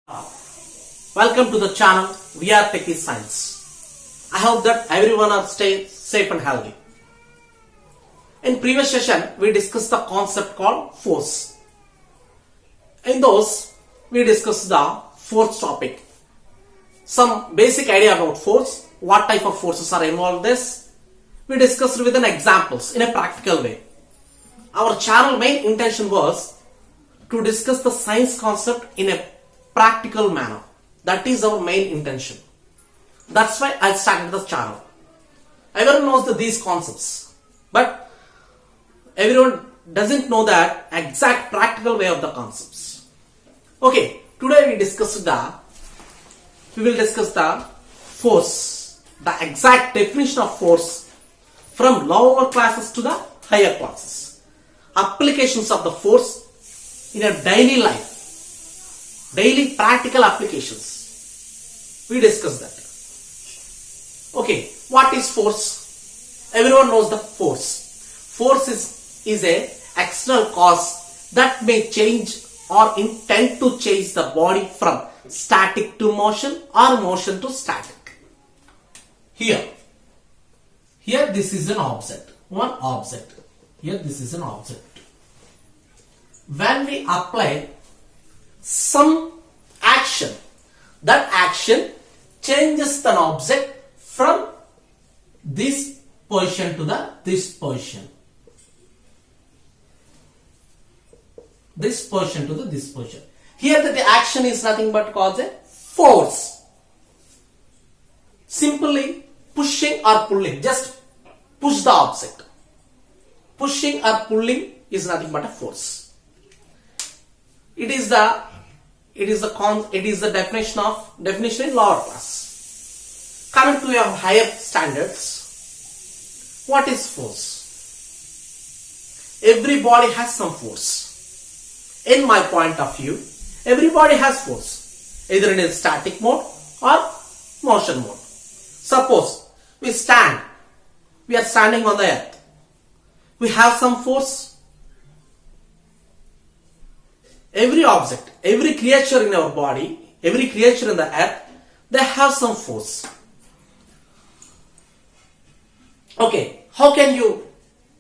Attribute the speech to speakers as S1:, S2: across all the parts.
S1: Welcome to the channel We Are Techie Science. I hope that everyone are stay safe and healthy. In previous session, we discussed the concept called force. In those, we discussed the force topic. Some basic idea about force, what type of forces are involved in this. We discussed with an examples in a practical way. Our channel main intention was to discuss the science concept in a practical manner. That is our main intention. That's why I started the channel. Everyone knows these concepts, but everyone doesn't know that exact practical way of the concepts. Okay, today we will discuss the force, the exact definition of force from lower classes to the higher classes. Applications of the force in a daily life, daily practical applications. We discuss that. Okay, what is force? Everyone knows the force. Force is a external cause that may change or intend to change the body from static to motion or motion to static. Here this is an object. One object. Here this is an object. When we apply some action, that action changes the object from this position to this position. This position to this position. Here the action is nothing but called a force. Simply pushing or pulling. Just push the object. Pushing or pulling is nothing but a force. It is the definition in lower class. Coming to your higher standards, what is force? Everybody has some force. In my point of view, everybody has force, either in a static mode or motion mode. Suppose we are standing on the earth. We have some force. Every object, every creature in our body, every creature in the earth, they have some force. Okay, how can you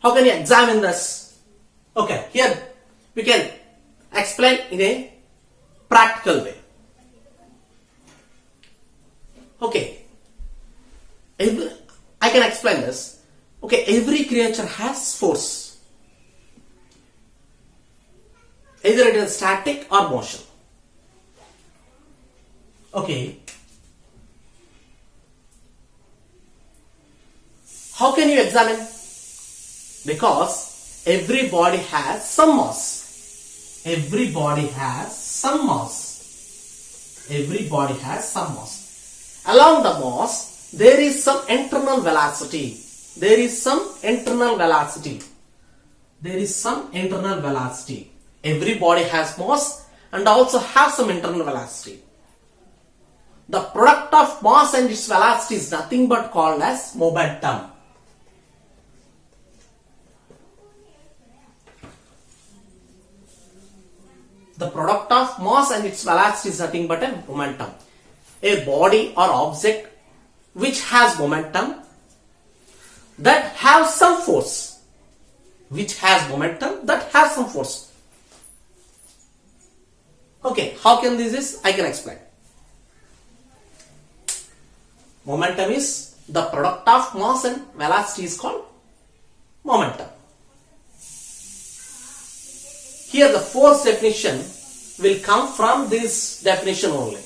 S1: examine this? Okay, here we can explain in a practical way. Okay, I can explain this. Okay, every creature has force. Either it is static or motion. Okay. How can you examine? Because everybody has some mass. Everybody has some mass. Everybody has some mass. Along the mass, there is some internal velocity. There is some internal velocity. There is some internal velocity. Every body has mass and also has some internal velocity. The product of mass and its velocity is nothing but called as momentum. The product of mass and its velocity is nothing but a momentum. A body or object which has momentum that has some force. Which has momentum that has some force. Okay, how can this is? I can explain. Momentum is the product of mass and velocity is called momentum. Here the force definition will come from this definition only.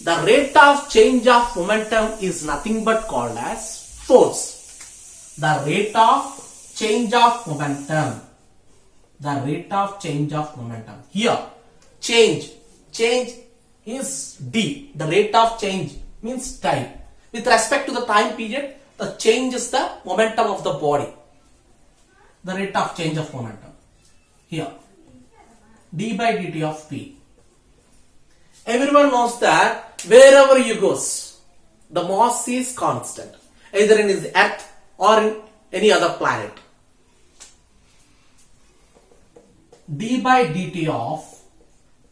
S1: The rate of change of momentum is nothing but called as force. The rate of change of momentum. The rate of change of momentum. Here, change is d. The rate of change means time. With respect to the time period, the change is the momentum of the body. The rate of change of momentum. Here, d by dt of p. Everyone knows that wherever you go, the mass is constant. Either in the earth or in any other planet. D by dt of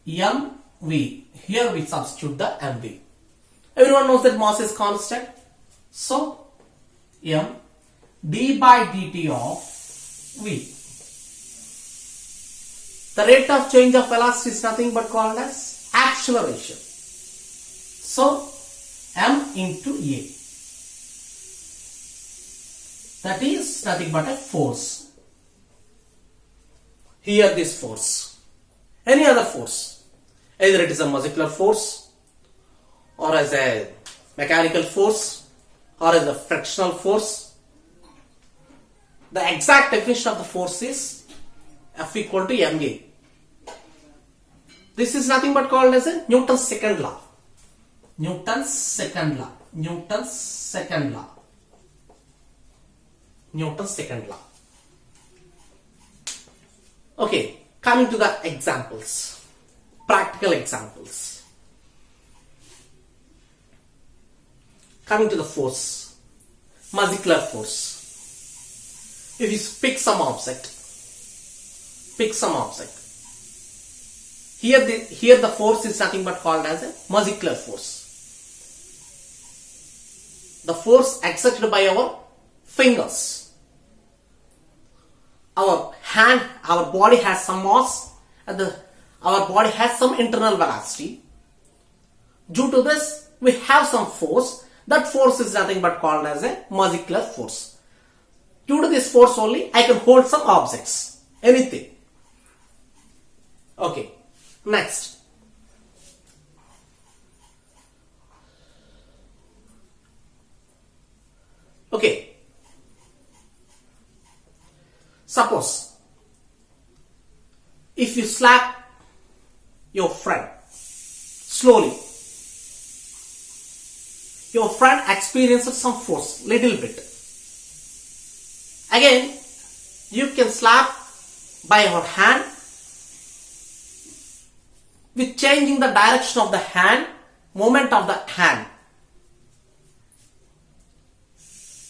S1: m V. Here we substitute the mv. Everyone knows that mass is constant. So m d by dt of v. The rate of change of velocity is nothing but called as acceleration. So m into a. That is nothing but a force. Here this force. Any other force. Either it is a muscular force, or as a mechanical force, or as a frictional force. The exact definition of the force is F equal to ma. This is nothing but called as a Newton's second law. Newton's second law. Newton's second law. Newton's second law. Okay, coming to the examples. Practical examples. Coming to the force. Muscular force. If you pick some object. Here the force is nothing but called as a muscular force. The force exerted by our fingers. Our hand, our body has some mass and our body has some internal velocity. Due to this, we have some force. That force is nothing but called as a muscular force. Due to this force only, I can hold some objects. Anything. Okay. Next. Okay. Suppose if you slap your friend slowly, your friend experiences some force, little bit. Again, you can slap by your hand with changing the direction of the hand, movement of the hand.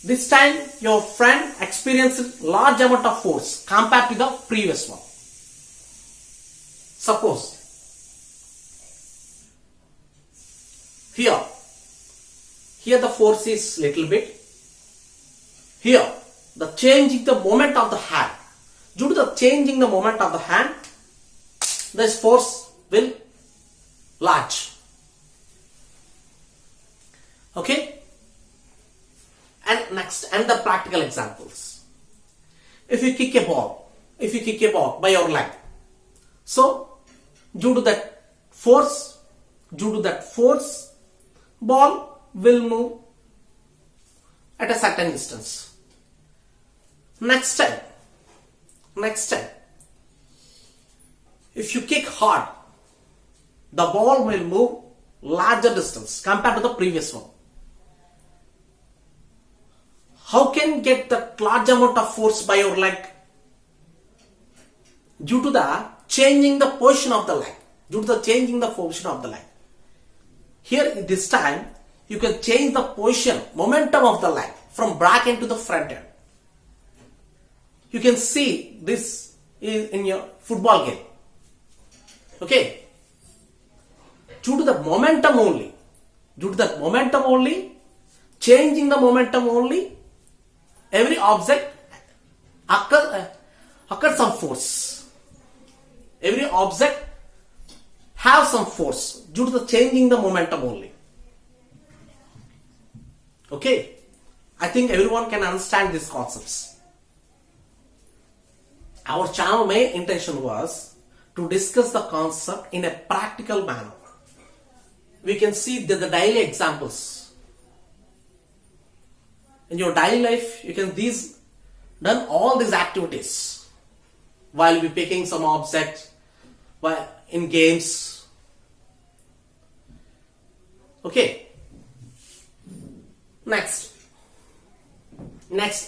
S1: This time your friend experiences large amount of force compared to the previous one. Suppose here the force is little bit. Here the changing the moment of the hand. Due to the changing the moment of the hand, this force will large. Okay. And next, and the practical examples. If you kick a ball by your leg, so due to that force, ball will move at a certain distance. Next time, if you kick hard, the ball will move larger distance compared to the previous one. How can you get that large amount of force by your leg? Due to the changing the position of the leg. Here this time you can change the position, momentum of the leg from back end to the front end. You can see this is in your football game. Okay. Due to the momentum only, changing the momentum only, every object occurs some force. Every object have some force due to the changing the momentum only. Okay, I think everyone can understand these concepts. Our channel main intention was to discuss the concept in a practical manner. We can see the daily examples. In your daily life, you can done all these activities while be picking some object, while in games. Okay. Next,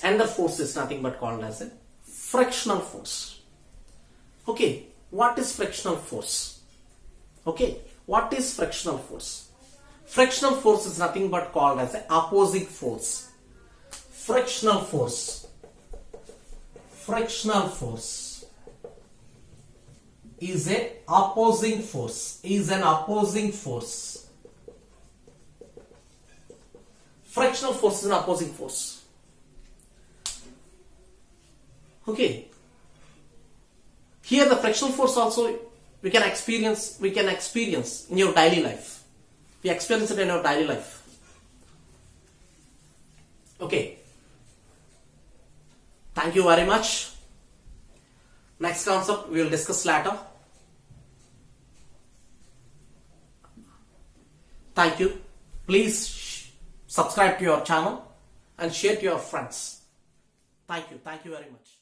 S1: another force is nothing but called as a frictional force. Okay, what is frictional force? Frictional force is nothing but called as an opposing force. Frictional force. is a opposing force. Is an opposing force. Frictional force is an opposing force. Okay. Here the frictional force also we can experience in your daily life. We experience it in our daily life. Okay. Thank you very much. Next concept we will discuss later. Thank you. Please subscribe to your channel and share to your friends. Thank you. Thank you very much.